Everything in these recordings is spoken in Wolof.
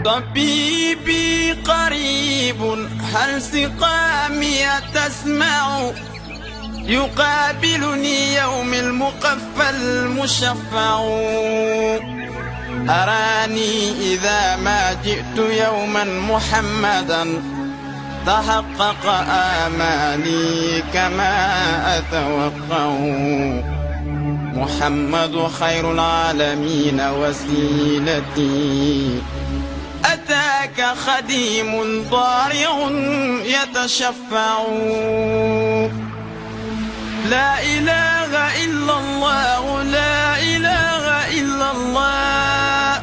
طبيبي قريب هل سقامي تسمع يقابلني يوم المقفى المشفع أراني إذا ما جئت يوما محمدا تحقق آمالي كما أتوقع محمد خير العالمين وسيلتي أتاك خديم ضارع يتشفع لا إله إلا الله لا إله إلا الله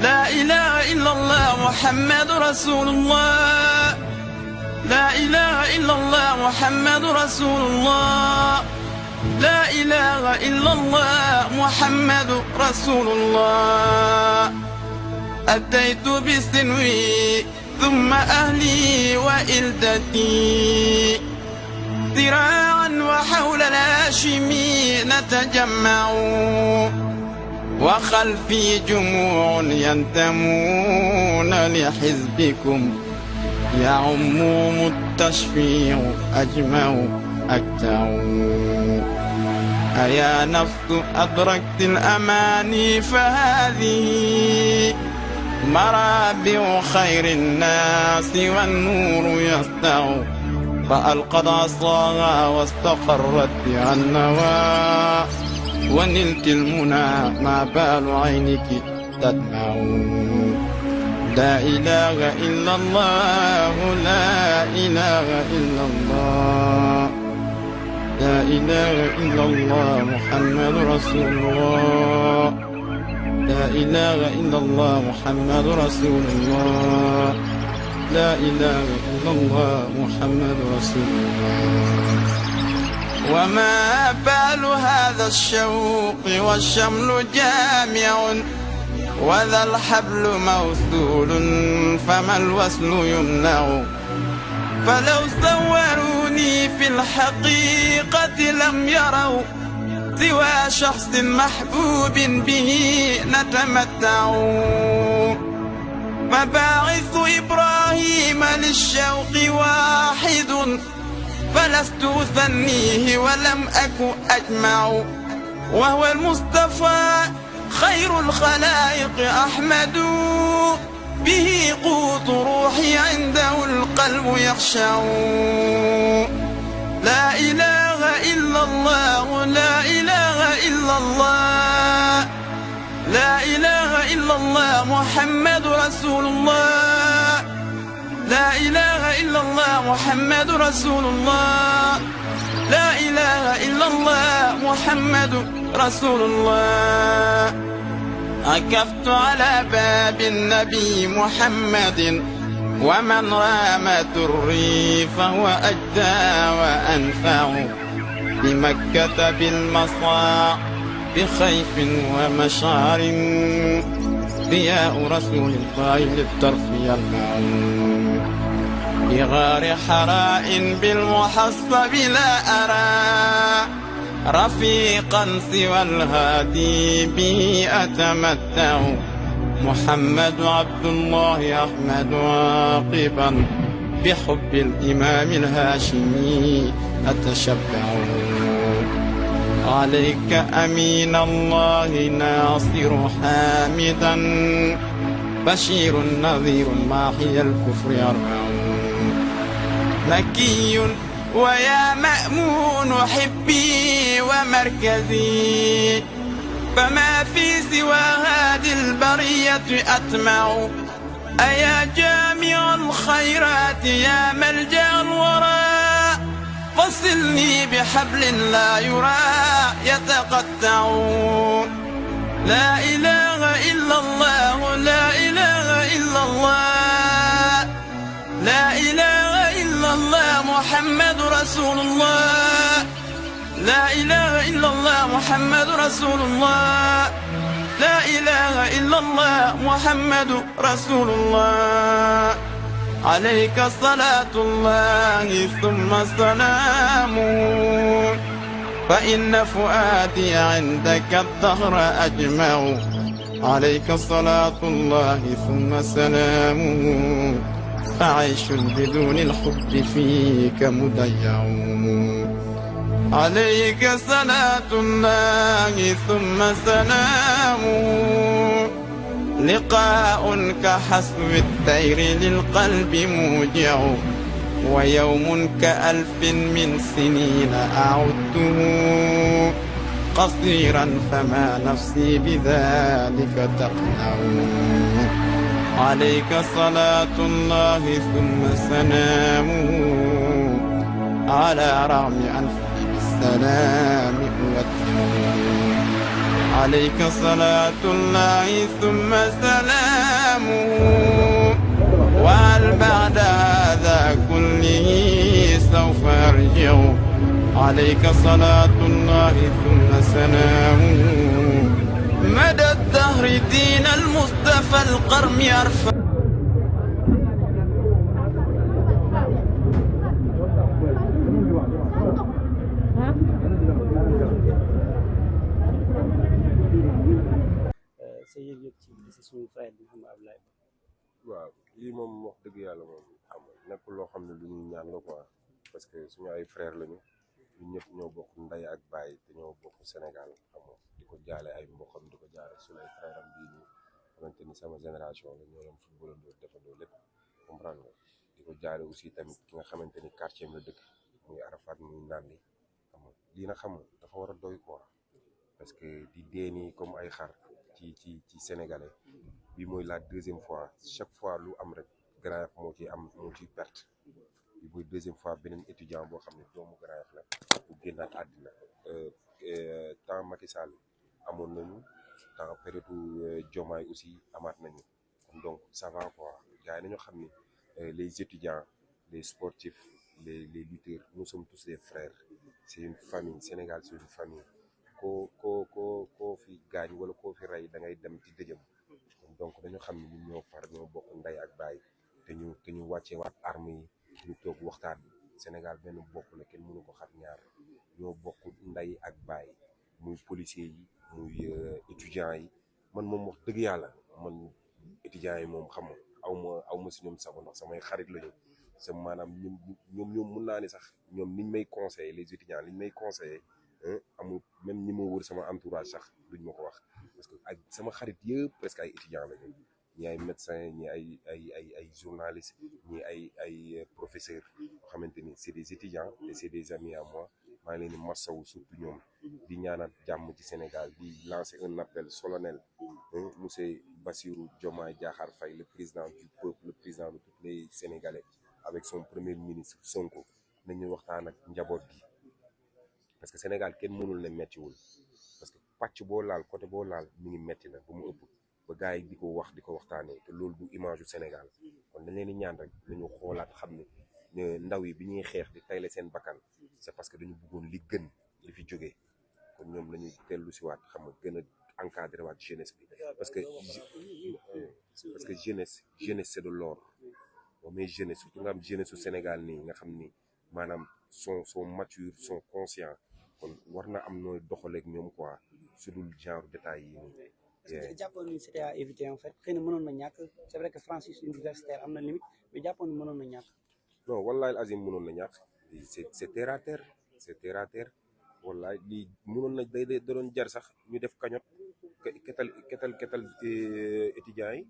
لا إله إلا الله محمد رسول الله لا إله إلا الله محمد رسول الله لا إله إلا الله محمد رسول الله أتيت بسنوي ثم أهلي وإلدتي ذراعا وحول الهاشمي نتجمع وخلفي جموع ينتمون لحزبكم يعمهم التشفيع أجمع أكتع أيا نفس أدركت الأماني فهذه مرابع خير الناس والنور يسطع فألقت عصاها واستقرت بها النوى ونلت المنى ما بال عينك تدمع لا إله إلا الله لا إله إلا الله لا إله إلا الله محمد رسول الله لا إله إلا الله محمد رسول الله لا إله إلا الله محمد رسول الله وما بال هذا الشوق والشمل جامع وذا الحبل موصول فما الوصل يمنع فلو صوروني في الحقيقة لم يروا سوى شخص محبوب به نتمتع مباعث إبراهيم للشوق واحد فلست أثنيه ولم أك أجمع وهو المصطفى خير الخلائق أحمد به قوت روحي عنده القلب يخشع لا إله إلا الله لا إله إلا الله لا إله إلا الله محمد رسول الله لا إله إلا الله محمد رسول الله لا إله إلا الله محمد رسول الله عكفت على باب النبي محمد ومن رام دري فهو أجدى وأنفع بمكة بالمصاع بخيف ومشعر ضياء رسول الله للطرف يلمع بغار حراء بالمحصب لا أرى رفيقا سوى الهادي به أتمتع محمد عبد الله أحمد عاقبا بحب الإمام الهاشمي أتشبع عليك أمين الله ناصر حامدا بشير نذير ماحي الكفر يرفع مكي ويا مأمون حبي ومركزي فما في سوى هذه البرية أطمع أيا جامع الخيرات يا ملجأ الورى فصلني بحبل لا يرى يتقطع لا إله إلا الله لا إله إلا الله لا إله إلا الله محمد رسول الله لا إله إلا الله محمد رسول الله لا إله إلا الله محمد رسول الله عليك صلاة الله ثم سلامه فإن فؤادي عندك الدهر أجمع عليك صلاة الله ثم سلامه فعيش بدون الحب فيك مضيع عليك صلاة الله ثم سلامه لقاء كحسب الطير للقلب موجع ويوم كألف من سنين أعدته قصيرا فما نفسي بذلك تقنع عليك صلاة الله ثم سلامه على رغم أنفي بالسلام أودع عليك صلاة الله ثم سلامه وهل بعد هذا كله سوف أرجع عليك صلاة الله ثم سلامه مدى الدهر دين المصطفى القرم يرفع sa yëg-yëg ci suñu frère bi Mouhamed Abdoulaye Ba. waaw lii moom wax dëgg yàlla moom xam nga nekkul loo xam ne lu ñuy ñaan la quoi parce que suñu ay frère lañu ñun ñëpp ñoo bokk ndey ak baay te ñoo bokk Sénégal xam nga di ko jaale ay mbokkam di ko jaale suñu ay frère am bii nii xamante ni sama génération la ñoo doon footballandoo defandoo lépp comprendre nga di ko jaale aussi tamit ki nga xamante ni quartier la dëkk muy Arafat muy Nandi xam nga lii na xam nga dafa war a doy quoi parce que di dee nii comme ay xar ci sénégalais bi mooy la deuxième fois chaque fois lu am rek Grand Yoff moo ciy perte bi mooy deuxième fois beneen étudiant boo xam ne doomu Grand Yoff la bu génnaat àddina temps Macky Sall amoon nañu temps période Diomaye aussi amaat nañu donc ça va quoi gars yi nañu xam ni les étudiants les sportifs les lutteurs nous sommes tous des frères c'est une famille Sénégal c'est une famille koo fi gaañ wala koo fi rey da ngay dem ci dëjëm donc dañu xam ne ñun ñoo far ñoo bokk ndey ak baay te ñu wàccee waat armes yi ñu toog waxtaan Sénégal benn bopp la kenn mënu ko xat ñaar ñoo bokk ndey ak baay muy policiers yi muy étudiants yi man moom wax dëgg yàlla man étudiants yi moom xam nga aw ma si ñoom sago ndax samay xarit lañu sa maanaam ñoom mun naa ni sax ñoom niñ may conseiller les étudiants liñ may conseiller amul même ñi ma wër sama entourage sax duñ ma ko wax parce que ak sama xarit yëpp presque ay étudiants lañu ñi ay médecins ñi ay journalistes ñi ay professeurs yoo xamante ni c'est des étudiants et c'est des amis à moi maa ngi leen di massawu surtout ñoom di ñaanal jàmm ci Sénégal di lancer un appel solennel monsieur Bassirou Diomaye Diakhar Faye le président du peuple le président de tous les Sénégalais avec son premier ministre Sonko nañu waxtaan ak njaboot gi parce que Sénégal kenn mënul ne mettiwul parce que pàcc boo laal côté boo laal mi ngi metti na ba mu ëpp ba gars yi di ko waxtaanee te loolu du image du Sénégal kon dañ leen di ñaan rek nañu xoolaat xam ne ndaw yi bi ñuy xeex di tayle seen bakkan c'est parce que dañu bëggoon li gën li fi jógee kon ñoom la ñuy dellu si waat xam nga gën a encadré waat jeunesse bi parce que jeunesse c'est de l'or mais jeunesse surtout nga am jeunesse su Sénégal nii nga xam ni maanaam sont matures sont conscients kon war na am nooy doxaleeg ñoom quoi su dul genre détails yi nii. parce que jàppoon ni c'était à éviter en fait xëy na mënoon na ñàkk c'est vrai que franchise universitaire am na limite mais jàppoon ni mënoon na ñàkk. non wallahi azim mënoon na ñàkk c'est terre à terre c'est terre à terre wallahi lii mënoon na day da doon jar sax ñu def cagnotte ketal étudiants yi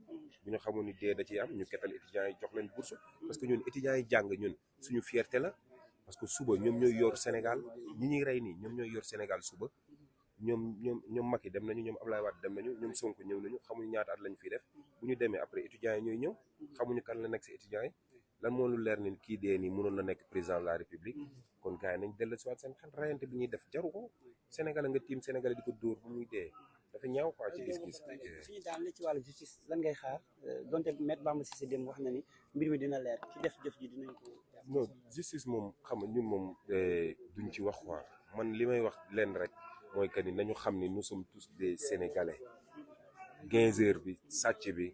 bu ñu xamoon ni dee da ciy am ñu ketal étudiants yi jox leen bourse parce que ñun étudiants yi jàng ñun suñu fierté la parce que suba ñoom ñooy yor Sénégal ñi ñuy rey nii ñoom ñooy yor Sénégal suba ñoom Macky dem nañu ñoom Abdoulaye Wade dem nañu ñoom Sonko ñëw nañu xamuñu ñaata at lañ fiy def bu ñu demee après étudiants yi ñooy ñëw xamuñu kan la nekk si étudiants yi lan moo lu leer ni kii dee nii mënoon na nekk président de la République kon gars yi nañ dellu si waat seen xel rayante bi ñuy def jaru ko Sénégal nga tiim Sénégal di ko dóor bu muy dee dafa ñaaw quoi ci gis-gis. fi ñu daan ci wàllu justice lan ngay xaar donte Maître Bamba Cissé dem wax na ni mbir mi dina leer ci def jëf ji dinañ ko. non justice moom xam nga ñun moom duñ ci wax quoi man li may wax leen rek mooy que ni nañu xam ni nous sommes tous des Sénégalais guinzeur bi sàcc bi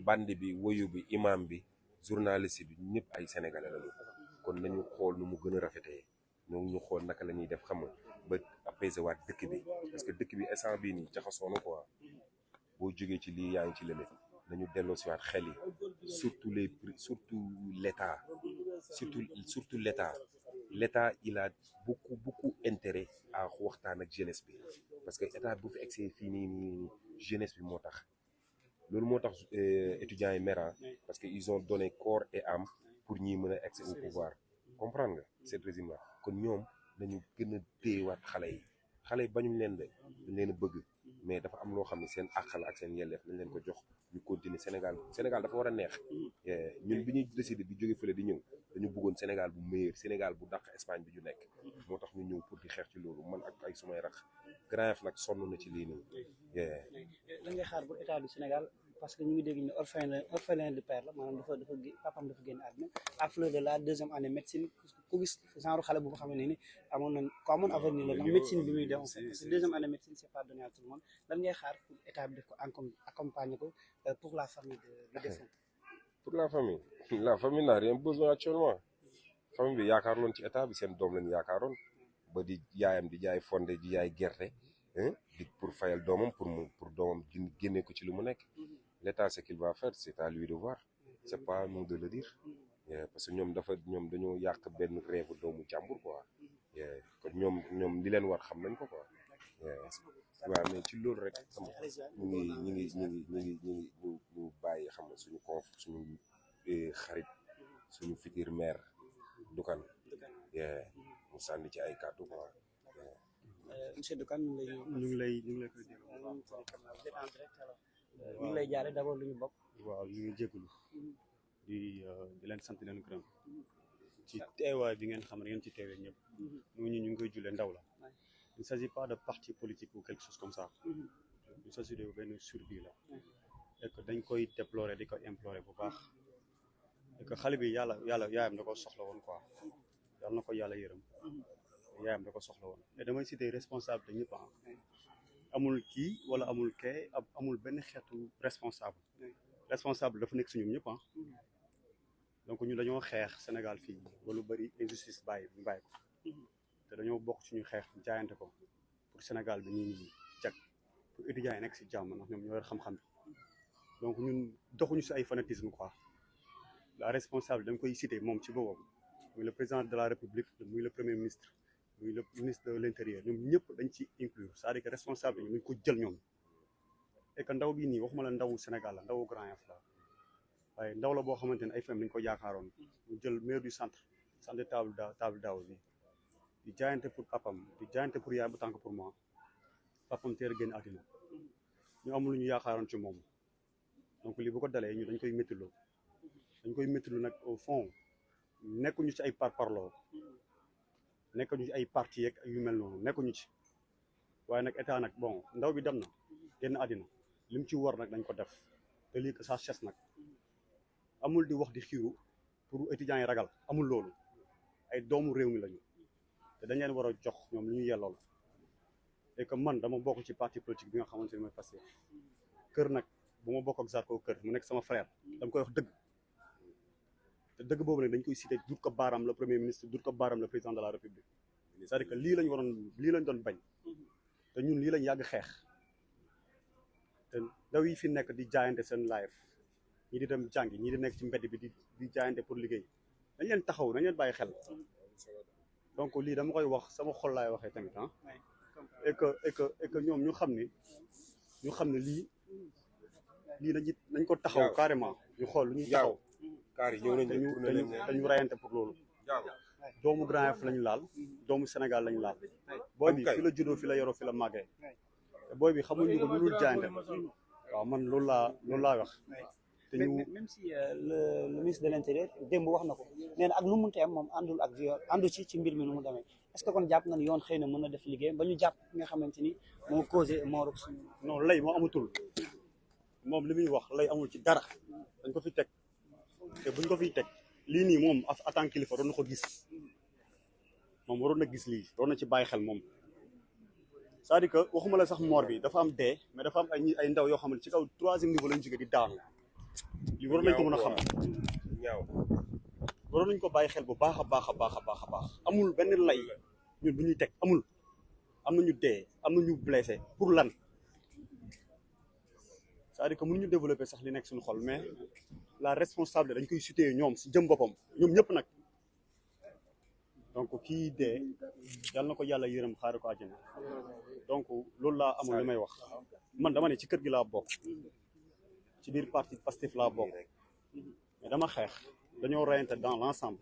bandi bi woyu bi imam bi journaliste bi ñëpp ay Sénégalais lañu kon nañu xool nu mu gën a rafetee ñu xool naka la ñuy def xam nga ba apaiser waat dëkk bi parce que dëkk bi instant bii nii jaxasoo na quoi boo jógee ci lii yaa ngi ci lële nañu delloo si waat xel yi surtout l'État surtout l'État il a beaucoup intérêt à waxtaan ak jeunesse bi parce que état bu fi egsee fii nii jeunesse bi moo tax loolu moo tax étudiants yi mera parce que ils ont donné corps et âme pour ñi mën a accès au pouvoir comprendre nga cette régime là kon ñoom nañu gën a téyewaat xale yi bañuñ leen de dañ leen a bëgg mais dafa am loo xam ne seen àq la ak seen yelleef nañ leen ko jox ñu continuer Sénégal dafa war a neex ñun bi ñuy décider di jóge fële di ñëw dañu bëggoon Sénégal bu meilleur Sénégal bu dàq Espagne bi ñu nekk moo tax ñu ñëw pour di xeex ci loolu man ak ay sumay rax Grand Yoff nag sonn na ci lii nii lan ngay xaar pour état du Sénégal parce que ñu ngi dégg ñu orphelin de père la maanaam papam dafa génn àdduna à fleur de la deuxième année médecine ku gis genre xale bu nga xam ne ni amoon avenir la ndax médecine bi muy def parce que deuxième année médecine c'est pas donné à tout le monde lan ngay xaar pour état bi def ko accompagner ko pour la famille de défunt. Pour la famille n'a rien besoin actuellement famille bi yaakaaroon ci état bi seen doom lañu yaakaaroon ba di yaayam di jaay fonde di jaay gerte di pour fayal doomam pour doomam génne ko ci lu mu nekk l'état ce qu'il va faire c'est à lui de voir c'est pas à nous de le dire parce que ñoom dañoo yàq benn rêve doomu jàmbur quoi kon ñoom li leen war xam nañ ko quoi waaw mais ci loolu rek xam nga ñu bàyyi xam nga suñu xarit suñu futur maire Dukan mu sànni ci ay kàddu quoi monsieur Dukan ñu ngi lay koy déglu ñu ngi lay jaare d'abord lu ñu bokk waaw ñu ngi jégalu di leen sant leen gërëm ci teewaay bi ngeen xam ne ngeen ci teewee ñëpp ñu ngi koy jullee ndaw la il ne s'agit pas de parti politique ou quelque chose comme ça il s'agit de benn survie la et que dañ koy déplorer di ko implorer bu baax et que xale bi yàlla yaayam da ko soxla woon quoi yàlla na ko yàlla yërëm yaayam da ko soxla woon et damay citer responsable de ñëpp amul kii wala amul kee amul benn xeetu responsable dafa nekk si ñoom ñëpp donc ñu dañoo xeex Sénégal fii ba lu bëri injustice ñu bàyyi ko te dañoo bokk suñu xeex jaayante ko pour Sénégal bi ñuy jag pour étudiants yi nekk si jàmm ndax ñoom ñoo yor xam-xam bi donc ñun doxuñu si ay fanatisme quoi la responsable dañ koy citer moom ci boppam muy le président de la République muy le premier ministre muy le ministre de l'intérieur ñoom ñëpp dañ ci inclure c'est-à-dire que responsable yi ñu ko jël ñoom et que ndaw bii nii waxuma la ndawu Sénégal la ndawu Grand Yoff la waaye ndaw la boo xamante ne ay femmes dañ ko yaakaaroon ñu jël maire du centre table daaw bi di jaayante pour papam di jaayante pour yaay bu tànk pour moi papam teel a génn àddina ñu amul lu ñu yaakaaroon ci moom donc lii bu ko dalee ñu dañ koy méttilu nag au fond nekkuñu ci ay parparloo nekkuñu ci ay parti yeeg yu mel noonu nekkuñu ci waaye nag état nag bon ndaw bi dem na génn àddina li mu ci war nag dañ ko def te lii que ça cesse nag amul di wax di xiiru pour étudiants yi ragal amul loolu ay doomu réew mi lañu te dañ leen war a jox ñoom li ñu yellool et que man dama bokk ci parti politique bi nga xamante ne mooy Pastef kër nag bu ma bokk ak Zarko kër mu nekk sama frère dama koy wax dëgg te dëgg boobu nag dañ koy cité dut ko baaram le premier ministre dut ko baaram le président de la République c'est-à-dire que lii lañ doon bañ te ñun lii lañ yàgg xeex te ndaw yi fi nekk di jaayante seen life ñi di dem jàngi ñi di nekk ci mbedd bi di jaayante pour liggéey dañ leen taxaw dañ leen bàyyi xel donc lii dama koy wax sama xol laay waxee tamit et que ñoom ñu xam ne lii nañ ko taxaw carrément ñu xool lu ñuy taxaw dañu rayante pour loolu doomu Grand Yoff lañu laal doomu Sénégal lañu laal booy bi fi la juddoo fi la yoroo fi la màggee te booy bi xamuñu ko lu dul jaayante waaw man loolu laa wax te ñu même si le ministre de l'intérieur démb wax na ko nee na ak nu mu mënti am moom àndu ci mbir mi nu mu demee est-ce que kon jàpp nga ni yoon xëy na mën na def liggéey ba ñu jàpp nga xamante ni moo causé mort suñu non lay moo amatul moom li muy wax lay amul ci dara dañ ko fi teg te buñ ko fiy teg lii nii moom en tant que kilifa doon na ko gis moom waroon na gis lii waroon na ci bàyyi xel moom c'est-à-dire que waxuma la sax mort bi dafa am dee mais dafa am ay ndaw yoo xam ne ci kaw 3e niveau lañu jógee di daanu li waroon nañ ko mën a xam waroon nañ ko bàyyi xel bu baax a baax amul benn lay ñun bu ñuy teg am na ñu dee am na ñu blessé pour lan c'est-à-dire que mënuñu développer sax li nekk suñu xol mais la responsable dañ koy situer ñoom si jëm boppam ñoom ñëpp nag donc kii dee yàlla na ko yàlla yërëm xaari ko àjjana donc loolu laa amoon li may wax man dama ne ci kër gi laa bokk ci biir parti Pastef laa bokk mais dama xeex dañoo reyante dans l'ensemble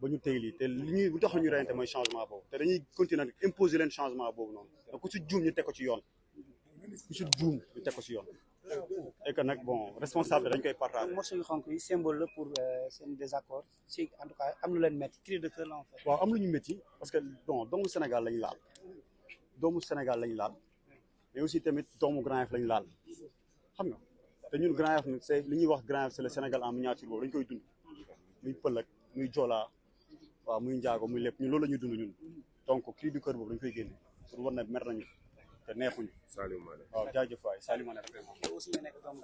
ba ñu tey lii te li ñuy bu tax ñu reyante mooy changement boobu te dañuy continuer nag imposer leen changement boobu noonu donc ku ci juum ñu teg ko ci yoon ku ci juum ñu teg ko ci yoon et que nag bon responsable dañ koy partager. morceau yu xonk yi symbole la pour seen désaccord si en tout cas am lu leen métti cri de cœur la en fait. waaw am lu ñu métti parce que bon doomu Sénégal lañ laal mais aussi tamit doomu Grand Yoff lañ laal xam nga te ñun Grand Yoff c'est li ñuy wax Grand Yoff c'est le Sénégal en miniature boobu dañ koy dund muy pël ak muy joolaa waaw muy njaago muy lépp ñun loolu la ñuy dund ñun donc cri du cœur boobu dañ koy génne pour war na mer nañu te neexuñu. Saliou Mané waaw jaajëf waay Saliou Mané aussi nga nekk doomu